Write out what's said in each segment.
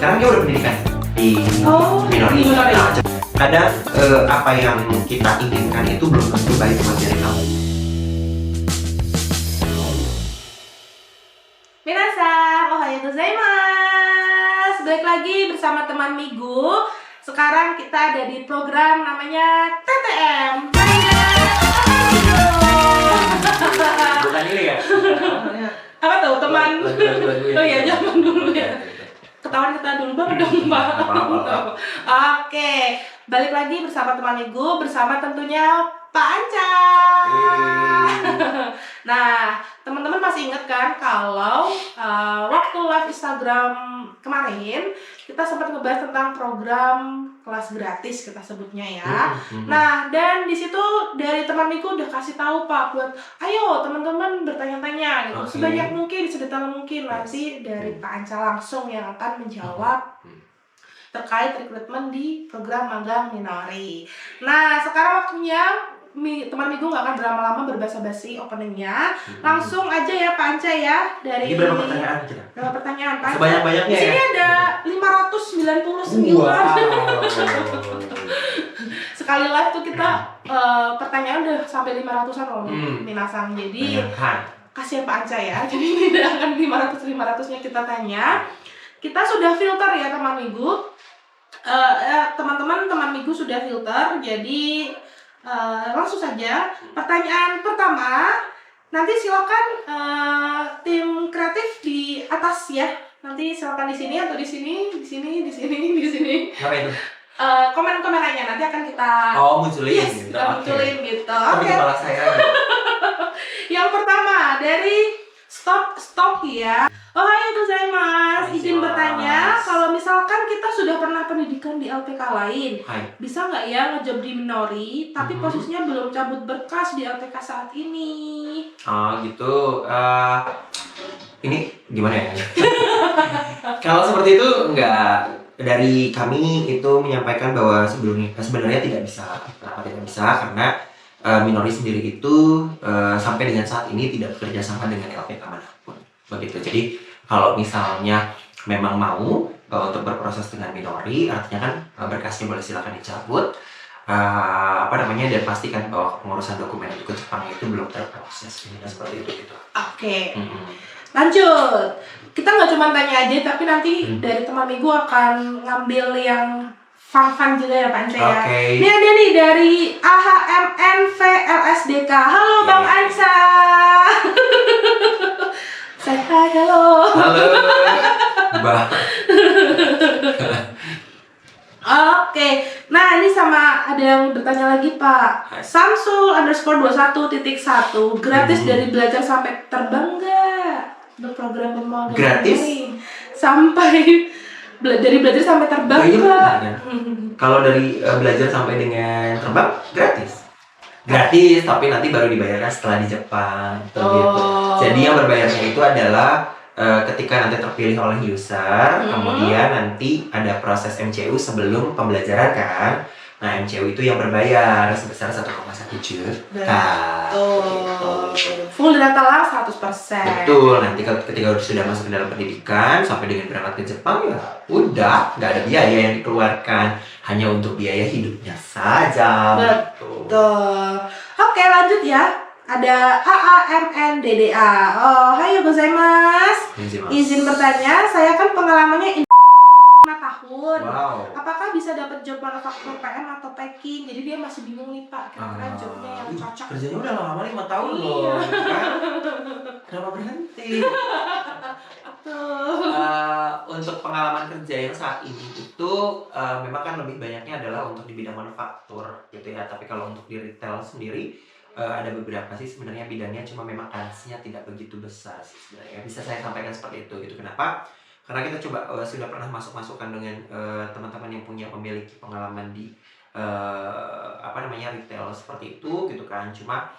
sekarang dia udah pendidikan di minori. Nah, kadang apa yang kita inginkan itu belum tentu baik buat diri kamu. Minasan, ohayou gozaimasu. Balik lagi bersama teman Migu. Sekarang kita ada di program namanya TTM. Bukan ini ya? Apa tuh teman? Lagu-lagu Oh iya, zaman dulu ya. Ketahuan kita dulu banget dong, Mbak. Apa-apa. Oke, balik lagi bersama teman Migu, bersama tentunya Pak Anca. Nah, teman-teman masih ingat kan kalau waktu live Instagram kemarin kita sempat ngebahas tentang program kelas gratis kita sebutnya ya. Nah, dan di situ dari teman Miku udah kasih tahu Pak buat ayo teman-teman bertanya-tanya gitu sebanyak mungkin, sedetail mungkin. Nanti dari Pak Anca langsung yang akan menjawab terkait rekrutmen di program magang minori. Nah, sekarang waktunya teman Migu nggak akan berlama-lama berbasa-basi openingnya. Langsung aja ya Pak Anca ya dari. Ini berapa pertanyaan kita? Berapa pertanyaan Pak? Sebanyak-banyaknya Di sini ya? ada 599. Sekali live tuh kita pertanyaan udah sampai 500-an loh Minasang. Jadi kasihan Pak Anca ya. Jadi tidak akan 500-500-nya kita tanya. Kita sudah filter ya teman Migu. Teman Migu sudah filter. Jadi langsung saja pertanyaan pertama, nanti silakan tim kreatif di atas ya, nanti silakan di sini atau di sini. Apa itu? Komen-komenannya nanti akan kita munculin. yes, kita munculin gitu. Oke. Kepala saya. Yang pertama dari stop ya. Ohayou gozaimasu. Izin bertanya, kalau misalkan kita sudah pernah pendidikan di LPK lain, bisa nggak ya ngejob di minori, tapi posisinya belum cabut berkas di LPK saat ini? Oh gitu. Ini gimana ya? Kalau seperti itu enggak, dari kami itu menyampaikan bahwa sebenarnya tidak bisa. Kenapa tidak bisa? Karena minori sendiri itu sampai dengan saat ini tidak bekerja sama dengan LPK manapun. Begitu. Jadi kalau misalnya memang mau untuk berproses dengan minori, artinya kan berkasnya boleh silakan dicabut. Dan pastikan bahwa pengurusan dokumen untuk ke Jepang itu belum terproses. Seperti itu gitu. Oke. Lanjut. Kita nggak cuma tanya aja, tapi nanti dari teman Migu akan ngambil yang fun juga ya Pak Anca ya. Ini ada nih dari AHMNVLSDK. Halo Bang Anca. Say hi, halo. Halo. Mbak. Oke, nah ini sama ada yang bertanya lagi Pak. Samsul_21.1 gratis dari belajar sampai terbang nggak? Untuk program pemagang gratis? Sampai dari belajar sampai terbang nggak? Kalau dari belajar sampai dengan terbang gratis, tapi nanti baru dibayarkan setelah di Jepang gitu. Jadi yang berbayarnya itu adalah ketika nanti terpilih oleh user, kemudian nanti ada proses MCU sebelum pembelajaran kan. Nah MCU itu yang berbayar sebesar 1,1 juta. Full data lah 100%. Betul, nanti ketika sudah masuk ke dalam pendidikan sampai dengan berangkat ke Jepang ya udah nggak ada biaya yang dikeluarkan, hanya untuk biaya hidupnya saja. Betul. Oke lanjut ya. Ada AAMNDDA. Ohayou gozaimasu. Izin bertanya, saya kan pengalamannya 5 tahun. Apakah bisa dapat job manufaktur PM atau packing? Jadi dia masih bingung nih Pak, kira-kira jobnya yang cocok. Kerjanya udah lama 5 tahun loh. Kenapa berhenti? Untuk pengalaman kerja yang saat ini itu memang kan lebih banyaknya adalah untuk di bidang manufaktur gitu ya. Tapi kalau untuk di retail sendiri ada beberapa sih sebenarnya bidangnya, cuma memang kansnya tidak begitu besar sih sebenarnya. Bisa saya sampaikan seperti itu. Itu kenapa? Karena kita coba sudah pernah masuk-masukkan dengan teman-teman yang memiliki pengalaman di retail seperti itu gitu kan. Cuma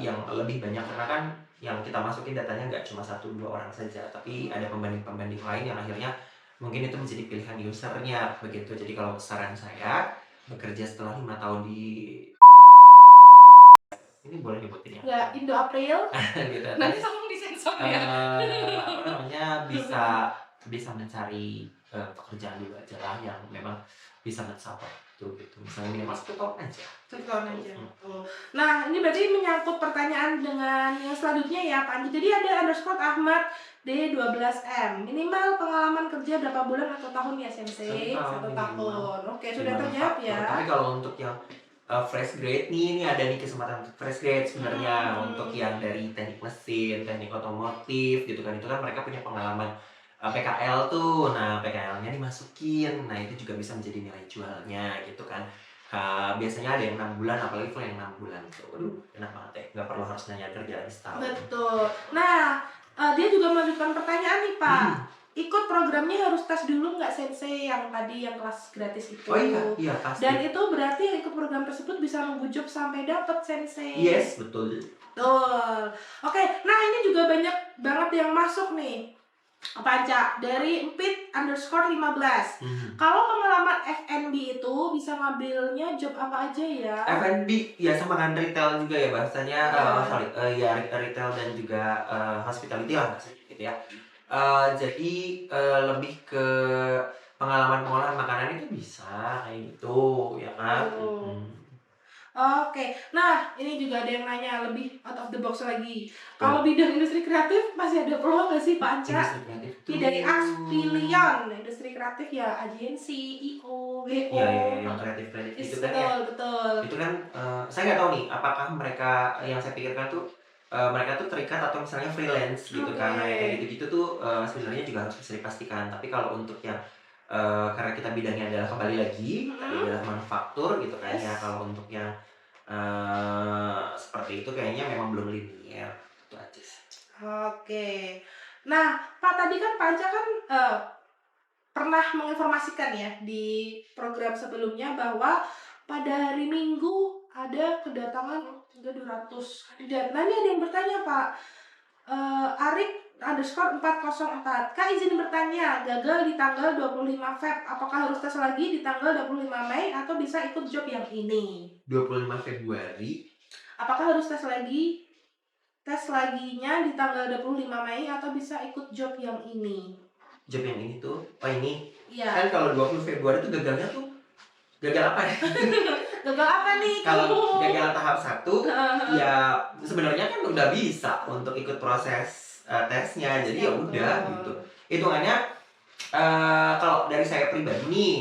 yang lebih banyak karena kan yang kita masukin datanya nggak cuma 1-2 orang saja, tapi ada pembanding lain yang akhirnya mungkin itu menjadi pilihan usernya begitu. Jadi kalau saran saya bekerja setelah 5 tahun di ini boleh nyebutin ya? Nggak, Indo April. Gitu. Nanti langsung disensor ya. Bisa bisa mencari pekerjaan dulu aja lah yang memang bisa mensupport itu gitu. Misalnya minimal 1 tahun aja. 1 tahun aja. Hmm. Nah, ini berarti menyangkut pertanyaan dengan yang selanjutnya ya, Pak Anji. Jadi ada underscore Ahmad D12M. Minimal pengalaman kerja berapa bulan atau tahun ya, Sensei? 1 tahun. Oke, sudah terjawab ya. Tapi kalau untuk yang fresh grade nih, ini ada nih kesempatan untuk fresh grade sebenarnya. Untuk yang dari teknik mesin, teknik otomotif gitu kan, itu kan mereka punya pengalaman PKL tuh. Nah, PKL-nya dimasukin. Nah, itu juga bisa menjadi nilai jualnya gitu kan. Biasanya ada yang 6 bulan, apalagi kalau yang 6 bulan tuh, aduh enak banget ya, nggak perlu harus nanya kerjaan setahun. Betul. Nah, dia juga melanjutkan pertanyaan nih, Pak. Ikut programnya harus tes dulu nggak, Sensei, yang tadi yang kelas gratis itu? Oh iya pasti. Dan itu berarti yang ikut program tersebut bisa nunggu job sampai dapat, Sensei. Yes, betul. Oke, nah ini juga banyak banget yang masuk nih. Panca dari empit_15. Kalau pengalaman F&B itu bisa ngambilnya job apa aja ya? F&B ya sama kan retail juga ya bahasanya. Ya retail dan juga hospitality lah gitu ya. Jadi lebih ke pengalaman pengolahan makanan itu bisa kayak gitu ya kan. Oke, nah ini juga ada yang nanya lebih out of the box lagi. Kalau bidang industri kreatif masih ada peluang nggak sih, Pak Anca? Ini dari Aspilion, industri kreatif ya, agensi, IO, GO. Iya, yang kreatif itu kan ya. Betul. Itu kan saya nggak tahu nih apakah mereka yang saya pikirkan tuh mereka tuh terikat atau misalnya freelance gitu kan. Nah, kayak gitu-gitu tuh sebenarnya juga harus bisa dipastikan. Tapi kalau untuk yang karena kita bidangnya adalah kembali lagi adalah manufaktur gitu kan ya. Kalau untuk yang seperti itu kayaknya memang belum linear itu aja sih. Oke. Nah, Pak tadi kan Pak Anca kan pernah menginformasikan ya di program sebelumnya bahwa pada hari Minggu ada kedatangan 200 kandidat. Nah, ini ada yang bertanya, Pak. Arik_404. Kak izin bertanya, gagal di tanggal 25 Feb. Apakah harus tes lagi di tanggal 25 Mei atau bisa ikut job yang ini? 25 Februari. Apakah harus tes lagi? Tes laginya di tanggal 25 Mei atau bisa ikut job yang ini? Job yang ini tuh, ini? Iya. Kan kalau 20 Februari tuh gagalnya tuh gagal apa ya? Gagal apa nih? Kalau gagal tahap 1 ya sebenarnya kan udah bisa untuk ikut proses tesnya, jadi ya udah gitu. Hitungannya kalau dari saya pribadi nih,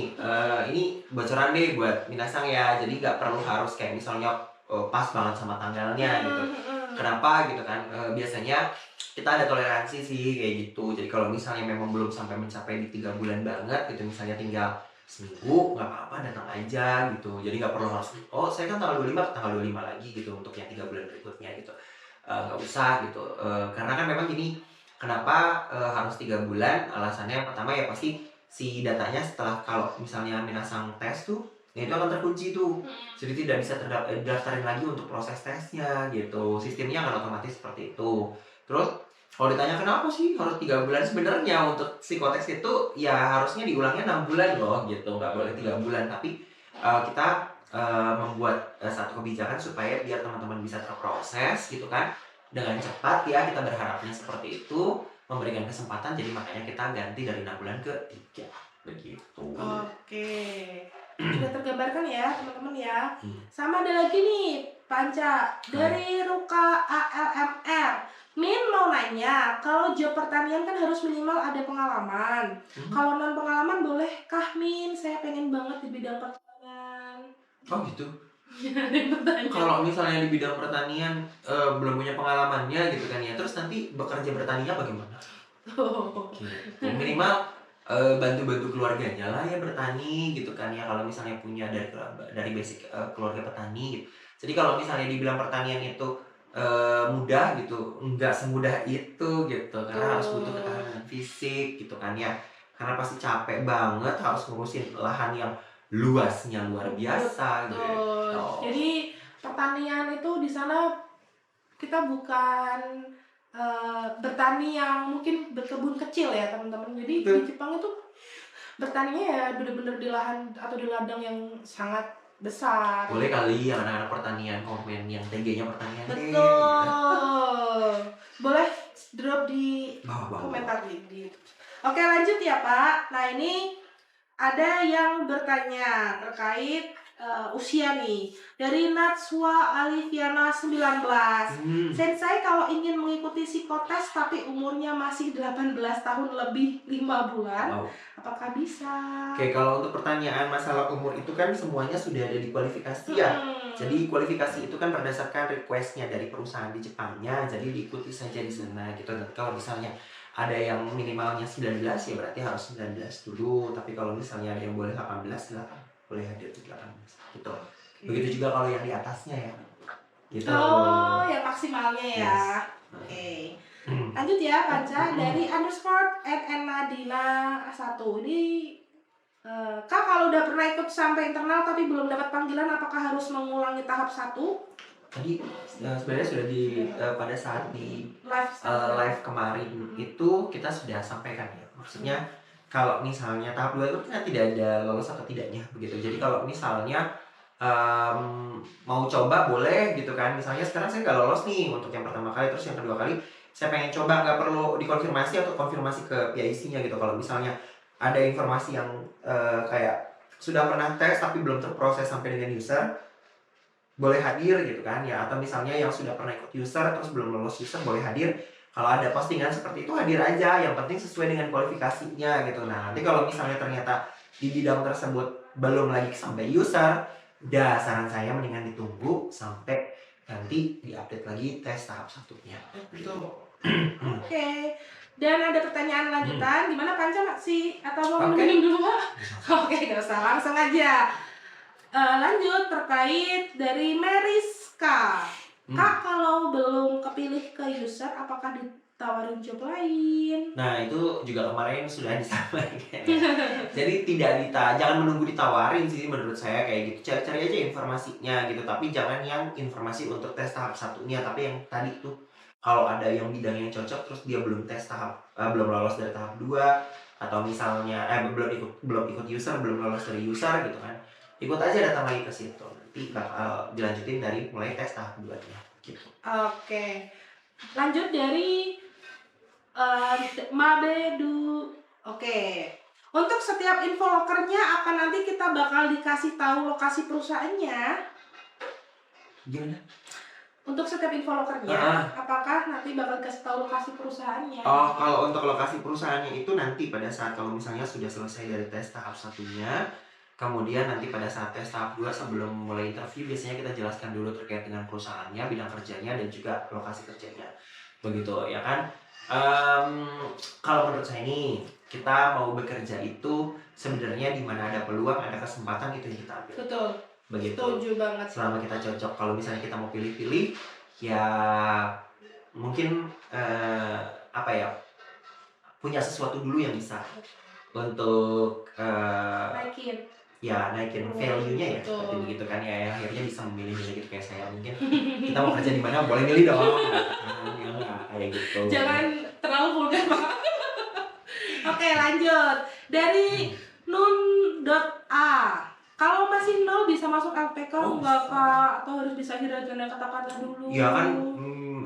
ini bocoran deh buat minasang ya. Jadi nggak perlu harus kayak misalnya pas banget sama tanggalnya gitu. Kenapa gitu kan? Biasanya kita ada toleransi sih kayak gitu. Jadi kalau misalnya memang belum sampai mencapai di 3 bulan banget gitu, misalnya tinggal seminggu, nggak apa-apa datang aja gitu. Jadi nggak perlu harus saya kan tanggal 25 ke tanggal 25 lagi gitu untuk yang 3 bulan berikutnya gitu. Nggak usah gitu. Karena kan memang gini, kenapa harus 3 bulan? Alasannya yang pertama ya pasti si datanya setelah kalau misalnya minasang tes tuh, ya itu akan terkunci tuh. Jadi tidak bisa terdaftarin lagi untuk proses tesnya gitu. Sistemnya akan otomatis seperti itu. Terus kalau ditanya kenapa sih harus 3 bulan, sebenarnya untuk psikotes itu ya harusnya diulangnya 6 bulan loh gitu, nggak boleh 3 bulan. Tapi kita membuat satu kebijakan supaya biar teman-teman bisa terproses gitu kan dengan cepat ya, kita berharapnya seperti itu, memberikan kesempatan, jadi makanya kita ganti dari 6 bulan ke 3 begitu. Oke. Sudah tergambarkan ya teman-teman ya. Sama ada lagi nih Panca dari Ruka ALMR. Min mau nanya, kalau job pertanian kan harus minimal ada pengalaman. Kalau non pengalaman bolehkah Min? Saya pengen banget di bidang pertanian. Oh gitu. Kalau misalnya di bidang pertanian belum punya pengalamannya gitu kan ya, terus nanti bekerja bertaninya bagaimana? Minimal bantu-bantu keluarganya lah ya bertani gitu kan ya, kalau misalnya punya dari basic keluarga petani gitu. Jadi kalau misalnya dibilang pertanian itu mudah gitu, nggak semudah itu gitu, karena harus butuh ketahanan fisik gitu kan ya, karena pasti capek banget harus ngurusin lahan yang luasnya luar biasa gitu. Jadi pertanian itu di sana kita bukan bertani yang mungkin berkebun kecil ya teman-teman. Jadi di Jepang itu bertaninya ya benar-benar di lahan atau di ladang yang sangat besar. Boleh kali yang anak-anak pertanian komen yang TG-nya pertanian. Betul. Boleh drop di komentar di Oke, lanjut ya Pak. Nah, ini ada yang bertanya terkait usia nih. Dari Natswa Aliviana 19. Sensei kalau ingin mengikuti psikotes tapi umurnya masih 18 tahun lebih 5 bulan, Wow. apakah bisa? Oke, kalau untuk pertanyaan masalah umur itu kan semuanya sudah ada di kualifikasi ya. Jadi kualifikasi itu kan berdasarkan requestnya dari perusahaan di Jepangnya, jadi diikuti saja di sana gitu. Dan kalau misalnya ada yang minimalnya 19 ya berarti harus 19 dulu. Tapi kalau misalnya ada yang boleh 18, silakan boleh hadir di 18 gitu. Begitu juga kalau yang di atasnya ya. Gitu. Oh, yang maksimalnya ya. Yes. Oke. Lanjut ya, Panca dari _NNadila 1. Ini Kak, kalau udah pernah ikut sampai internal tapi belum dapat panggilan, apakah harus mengulangi tahap 1? Tadi sebenarnya sudah di pada saat di Live live kemarin itu kita sudah sampaikan ya. Maksudnya kalau misalnya tahap 2 itu kan tidak ada lolos atau tidaknya begitu. Jadi kalau misalnya mau coba boleh gitu kan. Misalnya sekarang saya nggak lolos nih untuk yang pertama kali, terus yang kedua kali saya pengen coba, nggak perlu dikonfirmasi atau konfirmasi ke PIC-nya gitu. Kalau misalnya ada informasi yang kayak sudah pernah tes tapi belum terproses sampai dengan user, boleh hadir gitu kan ya. Atau misalnya yang sudah pernah ikut user terus belum lolos user, boleh hadir. Kalau ada postingan seperti itu hadir aja, yang penting sesuai dengan kualifikasinya gitu. Nah nanti kalau misalnya ternyata di bidang tersebut belum lagi sampai user, udah saran saya mendingan ditunggu sampai nanti diupdate lagi tes tahap 1-nya gitu. Oke. Dan ada pertanyaan lanjutan, gimana Panca masih atau mau Oke. minum dulu Pak? Oke, gak usah, langsung aja. Lanjut terkait dari Meriska. Kak, kalau belum kepilih ke user, apakah ditawarin job lain? Nah itu juga kemarin sudah disampaikan ya. Jadi jangan menunggu ditawarin sih menurut saya kayak gitu. Cari-cari aja informasinya gitu. Tapi jangan yang informasi untuk tes tahap 1-nya. Tapi yang tadi tuh kalau ada yang bidang yang cocok terus dia belum tes belum lolos dari tahap 2, atau misalnya belum ikut user, belum lolos dari user gitu kan. Ikut aja datang lagi ke situ. Nanti bakal dilanjutin dari mulai tes tahap 2-nya gitu. Oke. Lanjut dari Mabedu. Oke. Untuk setiap info lokernya akan nanti kita bakal dikasih tahu lokasi perusahaannya. Gimana? Untuk setiap info lokernya, apakah nanti bakal dikasih tahu lokasi perusahaannya? Oh, kalau untuk lokasi perusahaannya itu nanti pada saat kalau misalnya sudah selesai dari tes tahap 1-nya, kemudian nanti pada saat tes tahap 2 sebelum mulai interview biasanya kita jelaskan dulu terkait dengan perusahaannya, bidang kerjanya dan juga lokasi kerjanya. Begitu ya kan? Kalau menurut saya nih, kita mau bekerja itu sebenarnya di mana ada peluang, ada kesempatan itu yang kita ambil. Betul. Begitu. Setuju banget. Selama kita cocok, kalau misalnya kita mau pilih-pilih, ya mungkin punya sesuatu dulu yang bisa untuk naikin value-nya ya, seperti begitu kan ya, akhirnya bisa memilih-milih gitu kayak saya. Mungkin kita mau kerja di mana boleh milih dong, ya nggak kayak gitu. Jangan terlalu vulgar Pak. Oke, lanjut dari nun.a. Kalau masih 0 bisa masuk LPK enggak Kak? Atau harus bisa hiragana katakana dulu? Iya kan,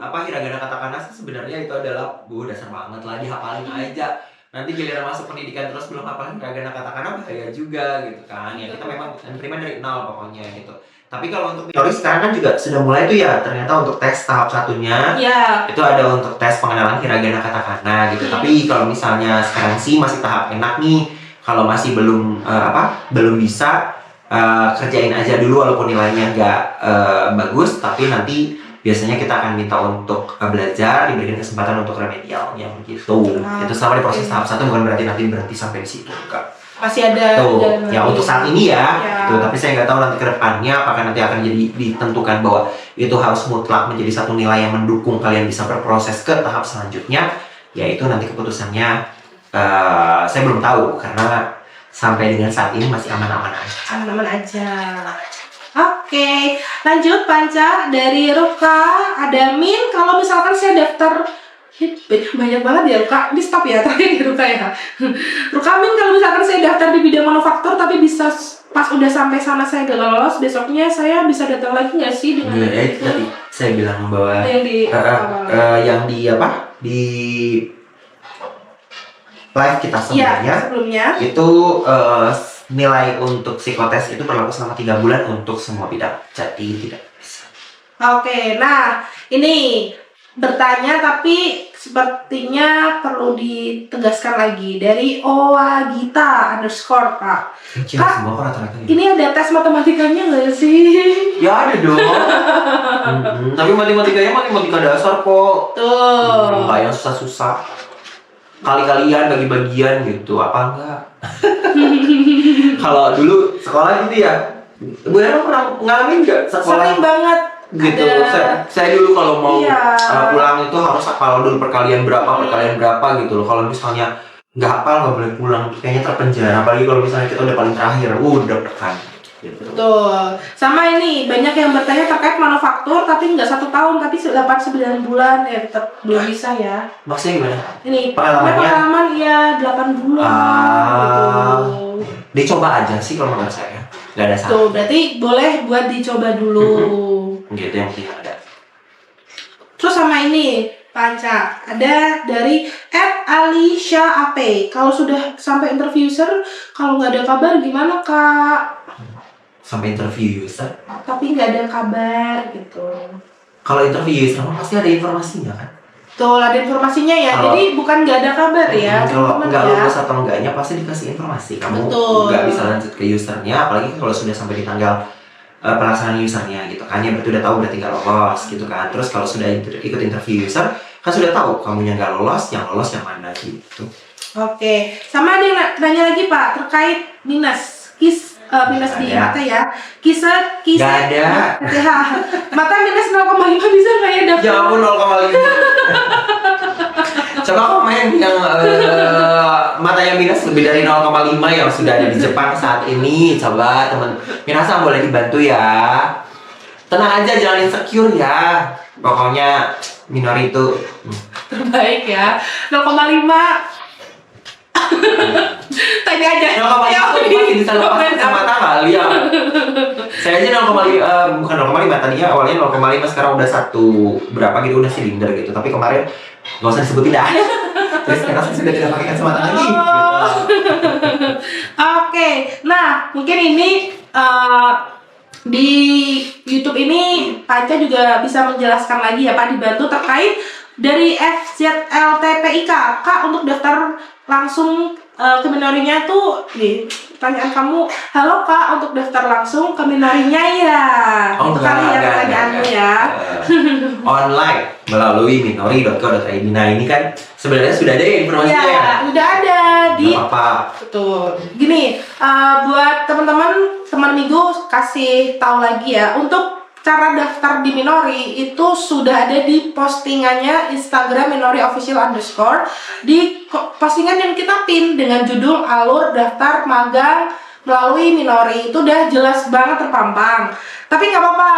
hiragana katakana sih sebenarnya itu adalah dasar banget lah, dihafalin aja. Nanti giliran masuk pendidikan terus belum hafal hiragana katakana bahaya juga gitu kan. Ya kita memang terima dari 0 pokoknya gitu. Tapi kalau untuk teori sekarang kan juga sudah mulai tuh ya, ternyata untuk tes tahap 1-nya itu ada untuk tes pengenalan hiragana katakana gitu. Tapi kalau misalnya sekarang sih masih tahap enak nih. Kalau masih belum bisa, kerjain aja dulu walaupun nilainya nggak bagus, tapi nanti biasanya kita akan minta untuk belajar, diberikan kesempatan untuk remedial yang begitu. Itu selama di proses tahap 1, bukan berarti nanti berhenti sampai di situ, enggak. Masih ada ya untuk saat ini ya. Gitu. Tapi saya nggak tahu nanti ke depannya apakah nanti akan jadi ditentukan bahwa itu harus mutlak menjadi satu nilai yang mendukung kalian bisa berproses ke tahap selanjutnya. Yaitu nanti keputusannya saya belum tahu karena sampai dengan saat ini masih aman-aman aja. Aman-aman aja. Oke, lanjut Panca dari Ruka. Ada Min, kalau misalkan saya daftar banyak banget ya Ruka. Di stop ya terakhir di Ruka ya. Ruka Min, kalau misalkan saya daftar di bidang manufaktur tapi bisa pas udah sampai sana saya gak lolos, besoknya saya bisa datang lagi nggak sih dengan itu tadi saya bilang bahwa live kita sebelumnya, sebelumnya. itu nilai untuk psikotes itu berlaku selama 3 bulan untuk semua bidang. Jadi tidak bisa. Oke, nah ini bertanya tapi sepertinya perlu ditegaskan lagi dari Owagita _ Kak. Cina Kak, semua kok rata-rata gitu. Ini ada tes matematikanya nggak sih? Ya ada dong. Tapi matematikanya matematika dasar kok. Tuh. Nggak yang susah-susah. Kali-kalian bagi-bagian gitu, apa enggak? Kalau dulu sekolah gitu ya, Bu Ero pernah ngalamin nggak sekolah? Sering banget. Gitu. Ada. Saya dulu kalau mau Iya. pulang itu harus hafal dulu perkalian berapa gitu loh. Kalau misalnya nggak hafal nggak boleh pulang, kayaknya terpenjara. Apalagi kalau misalnya kita udah paling terakhir, udah tekan. Gitu. Betul. Sama ini banyak yang bertanya terkait manufaktur tapi nggak 1 tahun tapi 8-9 bulan ya tetap belum bisa ya. Maksudnya gimana? Ini Pengalamannya? pengalaman ya 8 bulan. Gitu. Dicoba aja sih kalau menurut saya. Nggak ada salah. Tuh berarti boleh buat dicoba dulu. Gitu yang penting ada. Terus sama ini Panca, ada dari @alisha ap. Kalau sudah sampai interview user, kalau nggak ada kabar gimana Kak? Sampai interview user. Tapi nggak ada kabar gitu. Kalau interview user pasti ada informasinya kan? Tuh ada informasinya ya. Kalau- Jadi bukan nggak ada kabar ya. Kalau teman-teman nggak ya. lulus atau enggaknya pasti dikasih informasi. Kamu Betul. nggak bisa lanjut ke usernya, apalagi kalau sudah sampai di tanggal pelaksanaan usernya gitu kan, ya berarti udah tahu berarti nggak lolos gitu kan. Terus kalau sudah ikut interview user kan sudah tahu kamunya nggak lolos, yang lolos yang mana gitu. Oke, sama ada yang nanya lagi Pak terkait minus minus di Nggak ada. mata ya. Kisah Nggak ada. KTH. Mata minus 0,5 bisa nggak ya daftar? Ya ampun 0,5. Coba kamu main yang matanya minus lebih dari 0,5 yang sudah ada di Jepang saat ini. Coba teman Minasa boleh dibantu ya. Tenang aja, jangan insecure ya. Pokoknya Minori itu Terbaik ya. 0,5. Tanya aja. 0,5 itu masih bisa lepas kacamata kali ya. Saya aja 0,5, bukan 0,5 tadinya awalnya 0,5, sekarang udah 1 berapa gitu, udah silinder gitu. Tapi kemarin nggak usah disebutin dah. Terus sekarang saya sudah tidak pakai kacamata lagi. Gitu. Oke, nah mungkin ini di YouTube ini Panca juga bisa menjelaskan lagi ya Pak, dibantu terkait dari FZLTPIK. Kak, untuk daftar langsung ke minorinya tuh nih pertanyaan kamu, halo Kak, untuk daftar langsung ke minorinya ya. Itu kali ya pertanyaanmu ya. Online melalui minori.co.id. Nah ini kan sebenarnya sudah ada ya informasinya ya. Ya, udah ada di Nggak apa-apa. betul. Gini, buat teman-teman teman Migo kasih tahu lagi ya, untuk cara daftar di Minori itu sudah ada di postingannya Instagram Minori Official _ di postingan yang kita pin dengan judul alur daftar magang melalui Minori. Itu udah jelas banget terpampang. Tapi nggak apa-apa,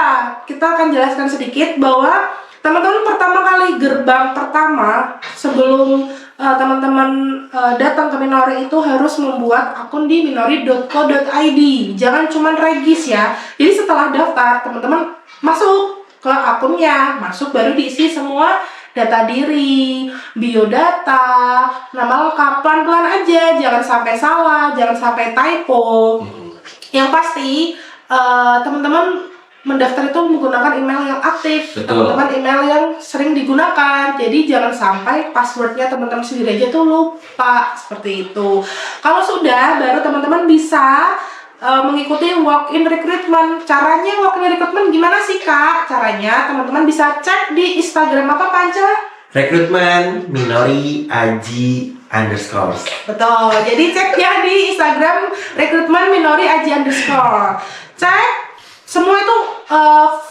kita akan jelaskan sedikit bahwa teman-teman pertama kali gerbang pertama sebelum teman-teman datang ke Minori itu harus membuat akun di minori.co.id. Jangan cuman regis ya. Jadi setelah daftar teman-teman masuk ke akunnya, masuk baru diisi semua data diri, biodata, nama lengkap, pelan-pelan aja, jangan sampai salah, jangan sampai typo. Yang pasti teman-teman mendaftar itu menggunakan email yang aktif, Betul. teman-teman email yang sering digunakan. Jadi jangan sampai passwordnya teman-teman sendiri aja tuh lupa, seperti itu. Kalau sudah, baru teman-teman bisa mengikuti walk-in recruitment. Caranya walk-in recruitment gimana sih Kak? Caranya teman-teman bisa cek di Instagram apa Panca? Rekrutmen Minori Aji _ Betul, jadi cek ya di Instagram rekrutmen Minori Aji _ Cek semua itu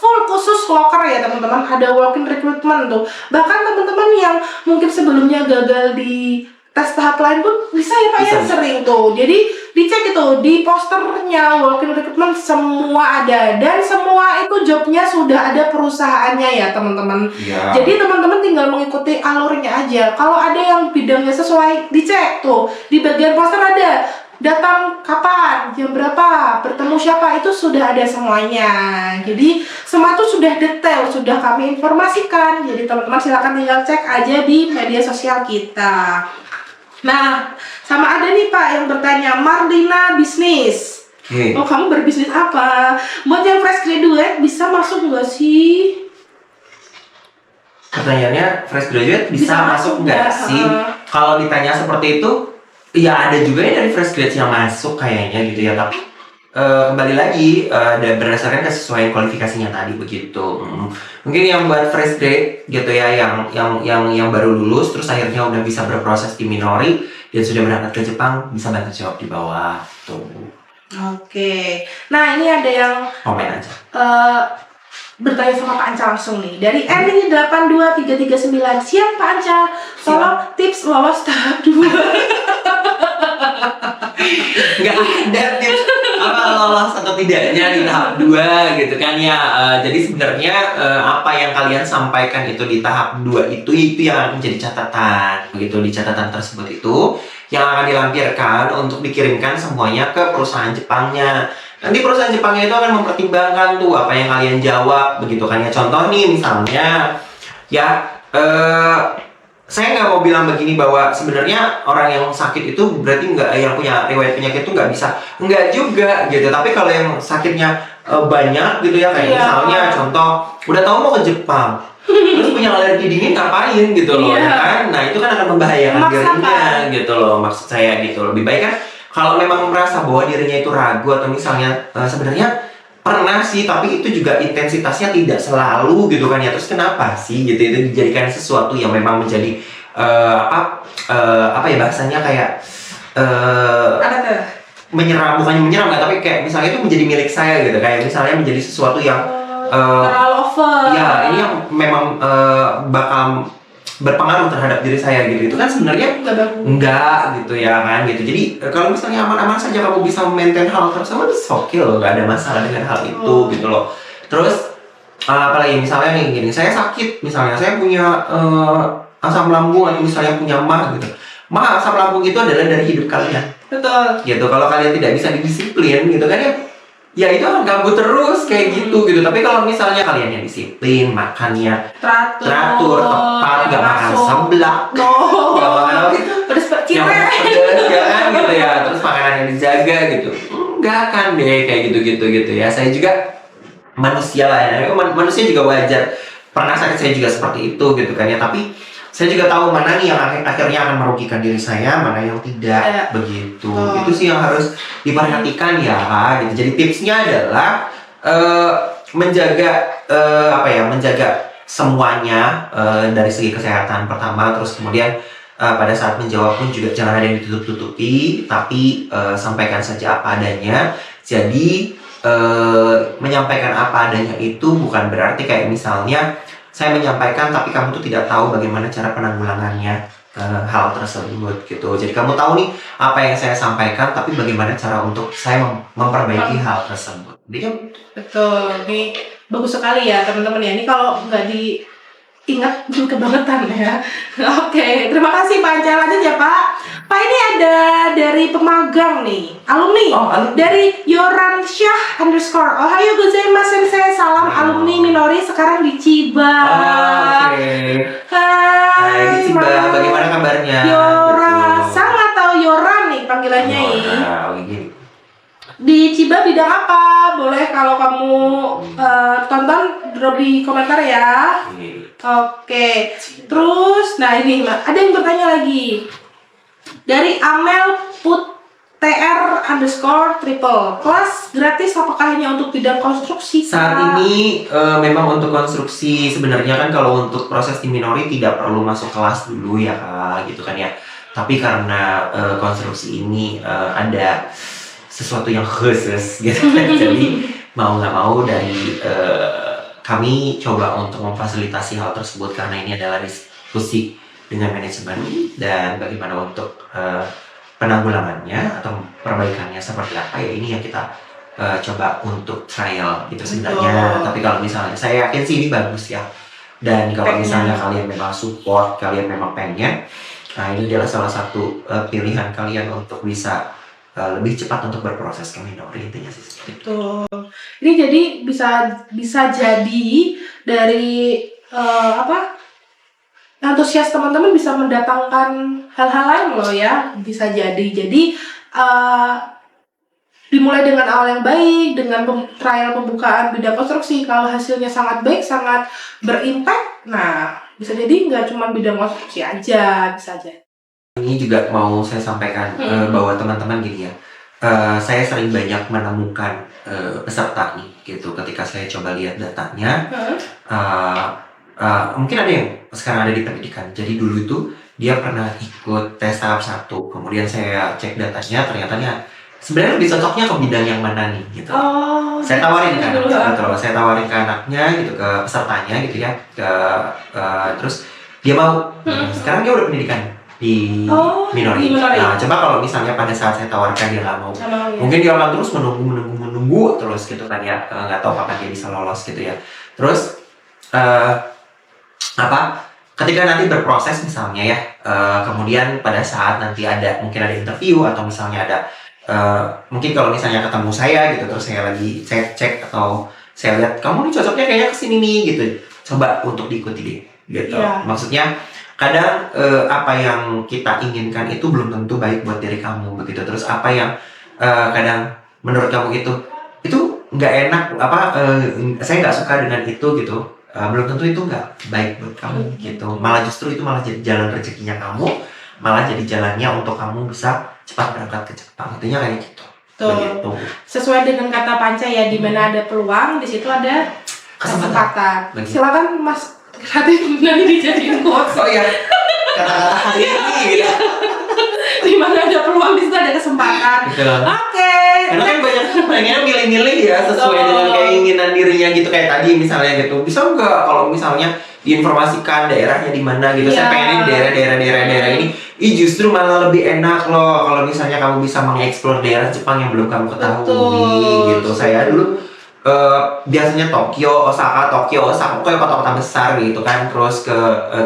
full khusus loker ya teman-teman. Ada walk-in recruitment tuh. Bahkan teman-teman yang mungkin sebelumnya gagal di tes tahap lain pun bisa ya Pak ya, sering tuh. Jadi dicek itu di posternya walk-in recruitment semua ada, dan semua itu jobnya sudah ada perusahaannya ya teman-teman. Ya. Jadi teman-teman tinggal mengikuti alurnya aja. Kalau ada yang bidangnya sesuai, dicek tuh di bagian poster ada datang kapan, jam berapa, bertemu siapa, itu sudah ada semuanya. Jadi semua itu sudah detail, sudah kami informasikan. Jadi teman-teman silakan tinggal cek aja di media sosial kita. Nah, sama ada nih Pak yang bertanya, Marlina Bisnis. Oke. Oh, kamu berbisnis apa? Buat yang fresh graduate bisa masuk nggak sih? Pertanyaannya fresh graduate bisa masuk nggak nggak? sih? Kalau ditanya seperti itu, ya ada juga ya dari fresh graduate yang masuk kayaknya gitu ya. Tapi kembali lagi berdasarkan kesesuaian kualifikasinya tadi begitu. Mungkin yang buat fresh grade gitu ya, yang baru lulus terus akhirnya udah bisa berproses di Minori dan sudah berangkat ke Jepang, bisa bantu jawab di bawah tuh. Oke. Nah, ini ada yang Komen aja. bertanya sama Pak Anca langsung nih. Dari Eni 82339. Siap Pak Anca. Tolong tips lolos tahap 2. Nggak ada tips apa lolos atau tidaknya di tahap 2 gitu kan ya. Jadi sebenarnya apa yang kalian sampaikan itu di tahap 2 itu yang menjadi catatan begitu. Di catatan tersebut itu yang akan dilampirkan untuk dikirimkan semuanya ke perusahaan Jepangnya. Nanti perusahaan Jepangnya itu akan mempertimbangkan tuh apa yang kalian jawab begitu kan ya. Contoh nih misalnya ya saya nggak mau bilang begini bahwa sebenarnya orang yang sakit itu berarti nggak, yang punya riwayat penyakit itu nggak bisa, nggak juga gitu. Tapi kalau yang sakitnya banyak gitu ya, kayak misalnya contoh udah tahu mau ke Jepang terus punya alergi dingin ngapain gitu loh ya kan. Nah itu kan akan membahayakan dirinya gitu loh, maksud saya gitu. Lebih baik kan kalau memang merasa bahwa dirinya itu ragu atau misalnya sebenarnya pernah sih tapi itu juga intensitasnya tidak selalu gitu kan ya, terus kenapa sih gitu itu dijadikan sesuatu yang memang menjadi apa ya bahasanya kayak menyerang, bukannya menyerang nggak, tapi kayak misalnya itu menjadi milik saya gitu, kayak misalnya menjadi sesuatu yang terlalu over. Ya ini yang memang bakal berpengaruh terhadap diri saya gitu. Itu kan sebenarnya enggak gitu ya kan gitu. Jadi kalau misalnya aman-aman saja kamu bisa maintain hal tersebut, it's okay loh, gak ada masalah dengan hal itu gitu loh. Terus apalagi misalnya nih gini, saya sakit misalnya, saya punya asam lambung atau misalnya punya mah gitu. Mah asam lambung itu adalah dari hidup kalian. Betul. Gitu. Kalau kalian tidak bisa didisiplin gitu kan ya itu akan ganggu terus kayak gitu. Tapi kalau misalnya kalian yang disiplin, makannya teratur, tepat, gak makan seblak, gak makan pedes ya kan gitu ya, terus makanan yang dijaga gitu, enggak kan deh kayak gitu ya. Saya juga manusia lah ya, manusia juga wajar, pernah sakit saya juga seperti itu gitu kan ya. Tapi saya juga tahu mana nih yang akhirnya akan merugikan diri saya, mana yang tidak begitu. Itu sih yang harus diperhatikan ya gitu. Jadi tipsnya adalah menjaga menjaga semuanya dari segi kesehatan pertama, terus kemudian pada saat menjawab pun juga jangan ada yang ditutup-tutupi, tapi sampaikan saja apa adanya. Jadi menyampaikan apa adanya itu bukan berarti kayak misalnya saya menyampaikan tapi kamu tuh tidak tahu bagaimana cara penanggulangannya hal tersebut gitu. Jadi kamu tahu nih apa yang saya sampaikan, tapi bagaimana cara untuk saya memperbaiki hal tersebut. Betul, ini bagus sekali ya teman-teman ya. Ini kalau nggak diingat kebangetan ya. Oke, terima kasih Pak Anca. Lanjut ya Pak. Pak, ini ada dari pemagang nih, alumni. Dari Yoran Syah _ Ohayo gozaimasu sensei, salam alumni Minori sekarang di Chiba. Hai di Chiba, bagaimana kabarnya? Yora-san atau Yoran nih panggilannya ini. Di Chiba bidang apa? Boleh kalau kamu tonton drop di komentar ya. Oke. Terus, nah ini ada yang bertanya lagi. Dari Amel Put TR _ triple, kelas gratis apakah hanya untuk bidang konstruksi? Saat ini memang untuk konstruksi sebenarnya kan kalau untuk proses di Minori tidak perlu masuk kelas dulu ya Kak, gitu kan ya. Tapi karena konstruksi ini ada sesuatu yang khusus gitu kan. Jadi mau nggak mau dari kami coba untuk memfasilitasi hal tersebut karena ini adalah diskusi dengan manajemen dan bagaimana untuk penanggulangannya atau perbaikannya seperti apa ya, ini yang kita coba untuk trial gitu sebenarnya. Tapi kalau misalnya saya yakin sih ini bagus ya, dan kalau misalnya kalian memang support, kalian memang pengen, nah ini adalah salah satu pilihan kalian untuk bisa lebih cepat untuk berproses ke Minori, intinya sih seperti itu. Ini jadi bisa jadi dari antusias teman-teman bisa mendatangkan hal-hal lain loh ya, bisa jadi. Jadi dimulai dengan awal yang baik, dengan trial pembukaan bidang konstruksi. Kalau hasilnya sangat baik, sangat berimpact, nah bisa jadi nggak cuma bidang konstruksi aja, bisa aja. Ini juga mau saya sampaikan bahwa teman-teman gini ya, saya sering banyak menemukan peserta nih gitu ketika saya coba lihat datanya. Mungkin ada yang sekarang ada di pendidikan, jadi dulu itu dia pernah ikut tes tahap 1, kemudian saya cek datanya, ternyata sebenarnya lebih cocoknya ke bidang yang mana nih gitu. Saya tawarin kan, betul, saya tawarin ke anaknya gitu, ke pesertanya gitu ya, terus dia mau. Sekarang dia udah pendidikan di Minori. Nah, coba kalau misalnya pada saat saya tawarkan dia nggak mau, mungkin dia akan terus menunggu terus gitu kan ya, nggak tahu kapan dia bisa lolos gitu ya. Terus ketika nanti berproses misalnya ya, kemudian pada saat nanti mungkin ada interview atau misalnya ada mungkin kalau misalnya ketemu saya gitu, terus saya lagi cek atau saya lihat kamu nih cocoknya kayaknya kesini nih gitu, coba untuk diikuti deh gitu. Maksudnya kadang apa yang kita inginkan itu belum tentu baik buat diri kamu begitu. Terus apa yang kadang menurut kamu itu nggak enak, saya nggak suka dengan itu gitu, belum tentu itu nggak baik buat kamu gitu. Malah justru itu malah jadi jalan rezekinya kamu, malah jadi jalannya untuk kamu bisa cepat berangkat ke Jepang. Intinya kayak gitu. Begitu. Sesuai dengan kata Panca ya, di mana ada peluang, di situ ada kesempatan. Silakan Mas Hati nanti dijadiin quotes. Oh iya, kata-kata hari ini gitu. Di mana ada peluang, di situ ada kesempatan. Oke. Karena kan banyak pengennya milih-milih ya sesuai dengan keinginan dirinya gitu, kayak tadi misalnya gitu. Bisa nggak kalau misalnya diinformasikan daerahnya di mana gitu. Saya pengen daerah ini. Justru malah lebih enak loh kalau misalnya kamu bisa mengeksplor daerah Jepang yang belum kamu ketahui gitu. Saya dulu biasanya Tokyo, Osaka, pokoknya kota-kota besar gitu kan, terus ke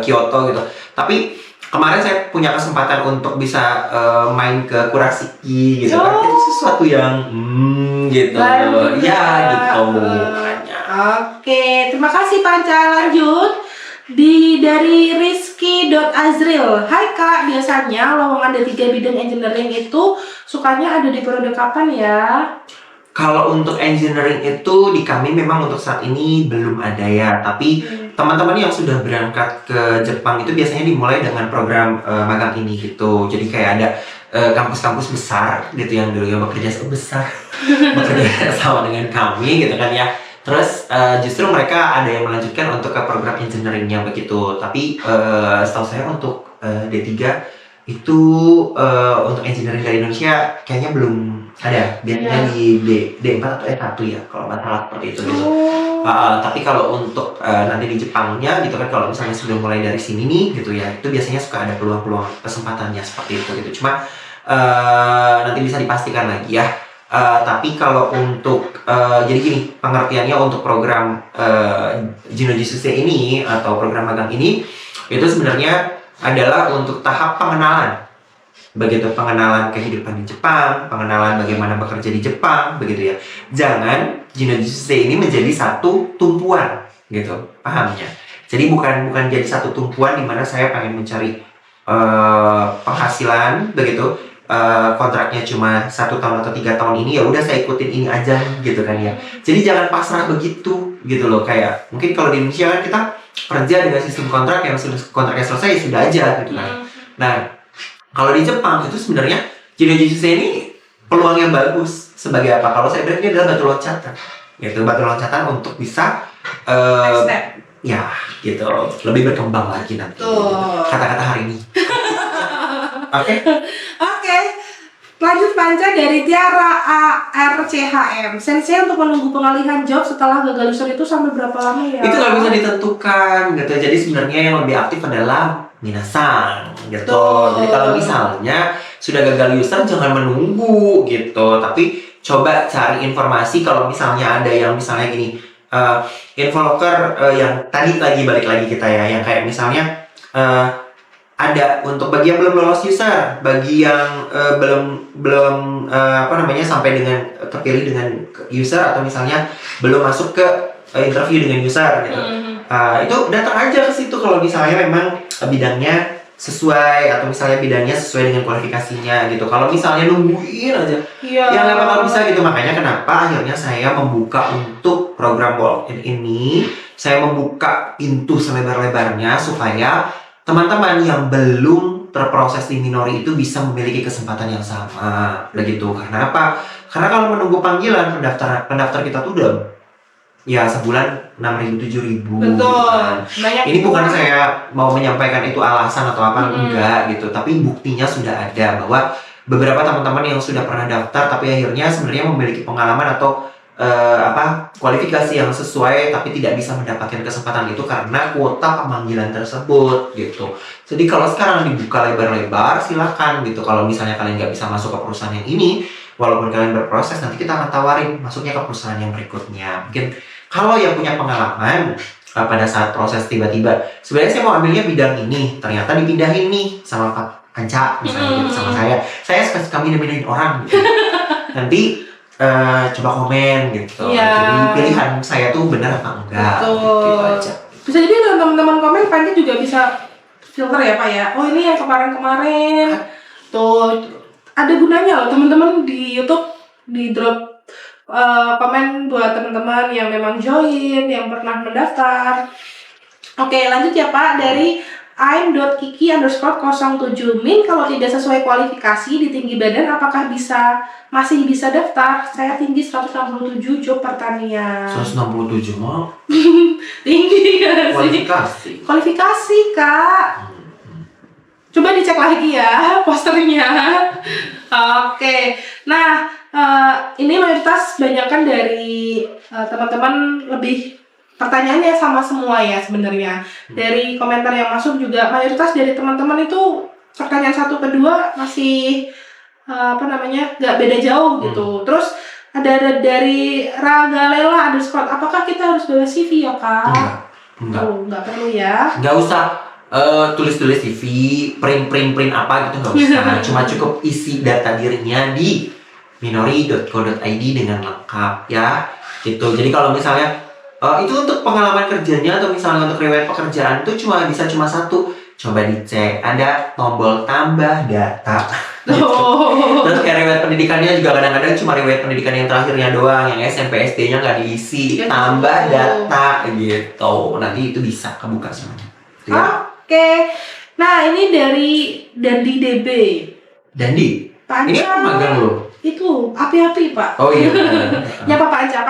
Kyoto gitu. Tapi kemarin saya punya kesempatan untuk bisa main ke Kurashiki gitu kan. Itu sesuatu yang gitu. Ya gitu. Oke, terima kasih Panca. Lanjut dari Rizky.Azril. Hai Kak, biasanya lowongan D3 bidang engineering itu sukanya ada di periode kapan ya? Kalau untuk engineering itu di kami memang untuk saat ini belum ada ya, tapi teman-teman yang sudah berangkat ke Jepang itu biasanya dimulai dengan program magang ini gitu. Jadi kayak ada kampus-kampus besar gitu yang dulu yang bekerja sama dengan kami gitu kan ya. Terus justru mereka ada yang melanjutkan untuk ke program engineeringnya begitu. Tapi setahu saya untuk D3 itu untuk engineering dari Indonesia kayaknya belum ada, biasanya di D4 atau E1 ya kalau nggak salah seperti itu gitu. Tapi kalau untuk nanti di Jepangnya gitu kan, kalau misalnya sudah mulai dari sini nih gitu ya, itu biasanya suka ada peluang-peluang kesempatannya seperti itu gitu. Cuma nanti bisa dipastikan lagi ya. Tapi kalau untuk jadi gini, pengertiannya untuk program Jinoji Susei ini atau program magang ini itu sebenarnya adalah untuk tahap pengenalan. Begitu, pengenalan kehidupan di Jepang, pengenalan bagaimana bekerja di Jepang, begitu ya. Jangan Jinoji Susei ini menjadi satu tumpuan, gitu, pahamnya. Jadi bukan jadi satu tumpuan di mana saya pengen mencari penghasilan, begitu, kontraknya cuma 1 tahun atau 3 tahun ini, ya udah saya ikutin ini aja, gitu kan ya. Jadi jangan pasrah begitu, gitu loh. Kayak mungkin kalau di Indonesia kan kita kerja dengan sistem kontrak yang kontraknya selesai sudah aja, gitu kan. Nah, kalau di Jepang itu sebenarnya Jinoji Susei ini peluang yang bagus. Sebagai apa? Kalau saya bilang ini adalah batu loncatan. Gitu, batu loncatan untuk bisa ya gitu, lebih berkembang lagi nanti. Kata-kata hari ini. Oke. Lanjut Panca dari Tiara ARCHM. Sensei untuk menunggu pengalihan job setelah gagal user itu sampai berapa lama ya? Itu nggak bisa ditentukan gitu. Jadi sebenarnya yang lebih aktif adalah minasan gitu. Jadi kalau misalnya sudah gagal user jangan menunggu gitu. Tapi coba cari informasi kalau misalnya ada yang misalnya gini, Infolocker yang tadi balik lagi kita ya, yang kayak misalnya ada untuk bagi yang belum lolos user, bagi yang belum sampai dengan terpilih dengan user, atau misalnya belum masuk ke interview dengan user gitu. Itu datang aja ke situ kalau misalnya memang bidangnya sesuai, atau misalnya bidangnya sesuai dengan kualifikasinya gitu. Kalau misalnya nungguin aja, ya nggak bakal bisa gitu. Makanya kenapa akhirnya saya membuka untuk program walk-in ini, saya membuka pintu selebar-lebarnya supaya teman-teman yang belum terproses di Minori itu bisa memiliki kesempatan yang sama begitu. Karena apa? Karena kalau menunggu panggilan pendaftar kita tuh udah ya sebulan 6.000 7.000. Betul. Banyak ini bukan saya mau menyampaikan itu alasan atau apa, enggak gitu, tapi buktinya sudah ada bahwa beberapa teman-teman yang sudah pernah daftar tapi akhirnya sebenarnya memiliki pengalaman atau kualifikasi yang sesuai tapi tidak bisa mendapatkan kesempatan itu karena kuota pemanggilan tersebut gitu. Jadi kalau sekarang dibuka lebar-lebar silakan gitu. Kalau misalnya kalian nggak bisa masuk ke perusahaan yang ini, walaupun kalian berproses, nanti kita akan tawarin masuknya ke perusahaan yang berikutnya. Mungkin kalau yang punya pengalaman pada saat proses tiba-tiba, sebenarnya saya mau ambilnya bidang ini, ternyata dipindahin nih sama Pak Anca misalnya gitu, sama saya suka pindah-pindahin orang gitu. Nanti coba komen gitu. Jadi pilihan saya tuh benar apa enggak. Gitu aja. Bisa jadi teman-teman komen Panca juga bisa filter ya Pak ya. Oh ini yang kemarin-kemarin tuh ada gunanya loh teman-teman di YouTube, di drop komen buat teman-teman yang memang join, yang pernah mendaftar. Oke, lanjut ya Pak, dari aim.kiki_07 Min, kalau tidak sesuai kualifikasi di tinggi badan apakah masih bisa daftar? Saya tinggi 167 job pertanian. 167 mau? Tinggi gak sih? Kualifikasi Kak. Coba dicek lagi ya posternya. Oke. Nah, ini mayoritas banyakkan dari teman-teman lebih pertanyaannya sama semua ya sebenarnya. Dari komentar yang masuk juga mayoritas dari teman-teman itu pertanyaan 1 ke 2 masih nggak beda jauh gitu. Terus ada dari Ragalela apakah kita harus bawa CV ya Kak? Enggak perlu ya. Enggak usah tulis-tulis CV, print apa gitu nggak usah. Cuma cukup isi data dirinya di minori.co.id dengan lengkap ya gitu. Jadi kalau misalnya itu untuk pengalaman kerjanya atau misalnya untuk riwayat pekerjaan itu bisa cuma satu, coba dicek ada tombol tambah data gitu. Terus kayak riwayat pendidikannya juga kadang-kadang cuma riwayat pendidikan yang terakhirnya doang, yang SMP SD-nya nggak diisi, tambah data gitu. Nanti itu bisa kebuka semuanya ya. Oke. Nah, ini dari Dandi DB. Dandi? Panca. Ini apa magang lo? Itu, api-api Pak. Oh iya. Nyapa Panca.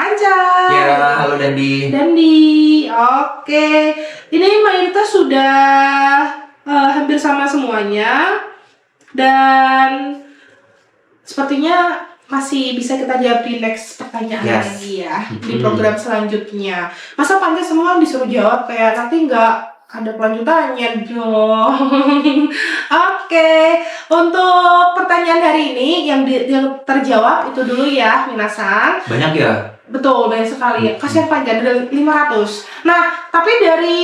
Ya, halo Dandi. Oke. Ini mayoritas sudah hampir sama semuanya. Dan sepertinya masih bisa kita jawab di next pertanyaan lagi ya. Di program selanjutnya. Masa Panca semua disuruh jawab kayak nanti nggak ada kelanjutannya dong. Oke, untuk pertanyaan hari ini yang terjawab itu dulu ya, minasan. Banyak ya? Betul, banyak sekali. Kasihan Panca, ada 500. Nah, tapi dari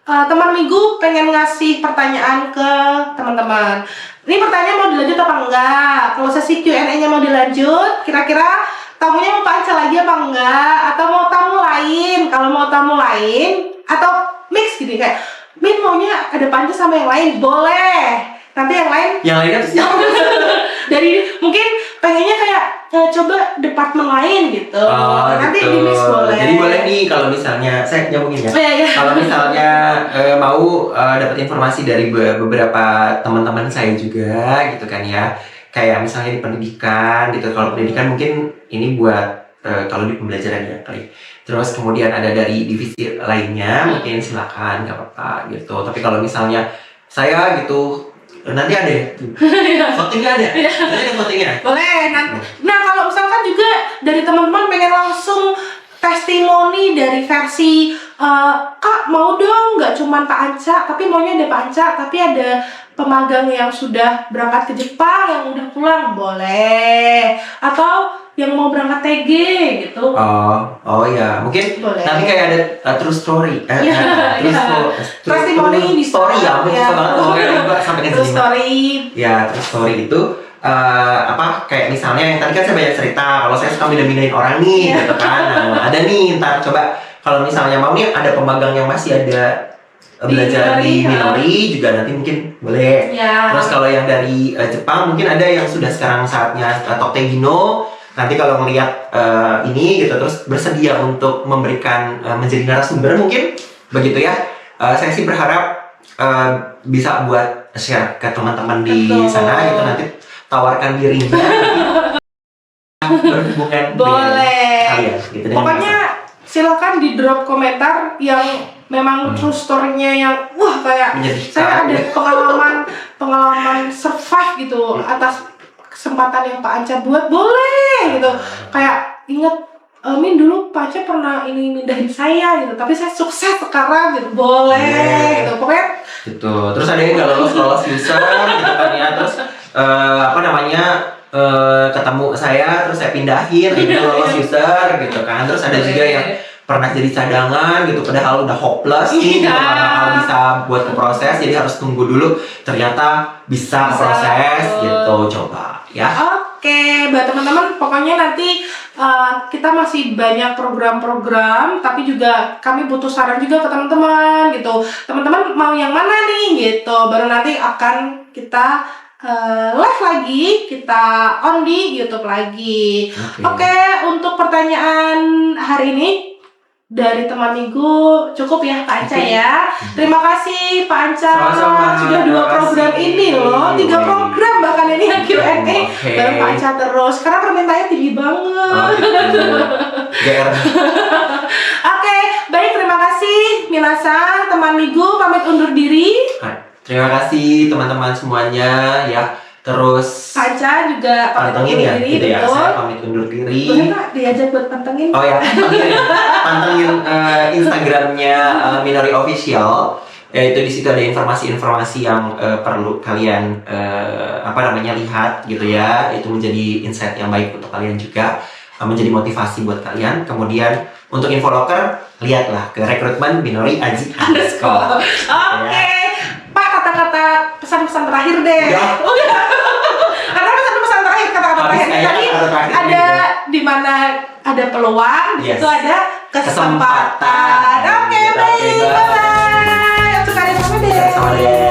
teman Migu pengen ngasih pertanyaan ke teman-teman. Ini pertanyaan mau dilanjut apa enggak? Kalau sesi Q&A-nya mau dilanjut, kira-kira tamunya mau Panca lagi apa enggak? Atau mau tamu lain? Kalau mau tamu lain, atau mix gitu kayak Min maunya ada Panca sama yang lain, boleh. Nanti yang lain kan dari mungkin pengennya kayak coba departemen lain gitu. Nanti gitu. di mix boleh. Jadi boleh nih kalau misalnya saya nyambungin ya. Iya. Kalau misalnya mau dapat informasi dari beberapa teman-teman saya juga gitu kan ya. Kayak misalnya di pendidikan gitu. Kalau pendidikan mungkin ini buat kalau di pembelajaran ya kali. Terus kemudian ada dari divisi lainnya, mungkin silakan, nggak apa-apa gitu. Tapi kalau misalnya saya gitu, nanti ada ya? Votingnya ada? Nanti ada votingnya? Boleh. Nah kalau misalkan juga dari teman-teman pengen langsung testimoni dari versi Kak mau dong, nggak cuma Pak Anca, tapi maunya ada Pak Anca, tapi ada pemagang yang sudah berangkat ke Jepang, yang udah pulang, boleh. Atau yang mau berangkat TG gitu. Oh ya, mungkin boleh. Nanti kayak ada true story. Testimoni di story ya, aku suka banget ngomongnya juga sampai ke true story. Ya, true story itu kayak misalnya yang tadi kan saya banyak cerita, kalau saya suka pindah-pindahin orang nih gitu kan. Nah, ada nih, ntar coba kalau misalnya mau nih ada pemagang yang masih ada belajar di Minori juga nanti mungkin boleh. Ya. Terus kalau yang dari Jepang mungkin ada yang sudah sekarang saatnya Tokte Gino. Nanti kalau ngelihat ini gitu terus bersedia untuk memberikan menjadi narasumber mungkin begitu ya. Saya sih berharap bisa buat share ke teman-teman di sana gitu, nanti tawarkan dirinya berhubungan boleh dengan kalian gitu. Pokoknya silakan di drop komentar yang memang true story-nya yang wah kayak menyedihkan. Saya ada pengalaman survive gitu atas kesempatan yang Pak Anca buat, boleh gitu. Kayak inget Min dulu Pak Anca pernah ini mindahin saya gitu, tapi saya sukses sekarang gitu, boleh gitu. Pokoknya gitu. Terus ada yang nggak lolos user gitu kan ya, terus ketemu saya terus saya pindahin akhirnya lolos user gitu kan. Terus ada juga yang pernah jadi cadangan gitu padahal udah hopeless nih gitu, karena hal bisa buat ke proses, jadi harus tunggu dulu ternyata bisa proses gitu. Coba ya. Oke, buat teman-teman pokoknya nanti kita masih banyak program-program, tapi juga kami butuh saran juga ke teman-teman gitu. Teman-teman mau yang mana nih gitu, baru nanti akan kita live lagi, kita on di YouTube lagi. Oke, untuk pertanyaan hari ini dari teman minggu cukup ya Pak Anca ya. Terima kasih Pak Anca. Sama-sama. Sudah 2 program ini loh, 3 program bahkan ini yang Q&A bareng Pak Anca terus. Karena permintaannya tinggi banget. GR. Oke, baik, terima kasih Minasan, teman minggu pamit undur diri. Terima kasih teman-teman semuanya ya. Terus Pak Anca juga pamit pantengin undur ya, diri, gitu ya. betul. Saya pamit undur diri. Boleh Pak diajak buat pantengin? Oh ya, pantengin Instagramnya Minori Official. Yaitu di situ ada informasi-informasi yang perlu kalian lihat gitu ya. Itu menjadi insight yang baik untuk kalian juga, menjadi motivasi buat kalian. Kemudian untuk info loker, lihatlah ke rekrutmen Minori Aji _. Oke. Pak, kata-kata pesan-pesan terakhir deh. Ya. Karena pesan-pesan terakhir, kata-kata Habis terakhir tadi terakhir ada gitu. di mana ada peluang, di situ Yes. ada kesempatan. Kesempatan. Oke, Oke, baik. bye. Bye-bye. Untuk kalian sama deh. Sama deh.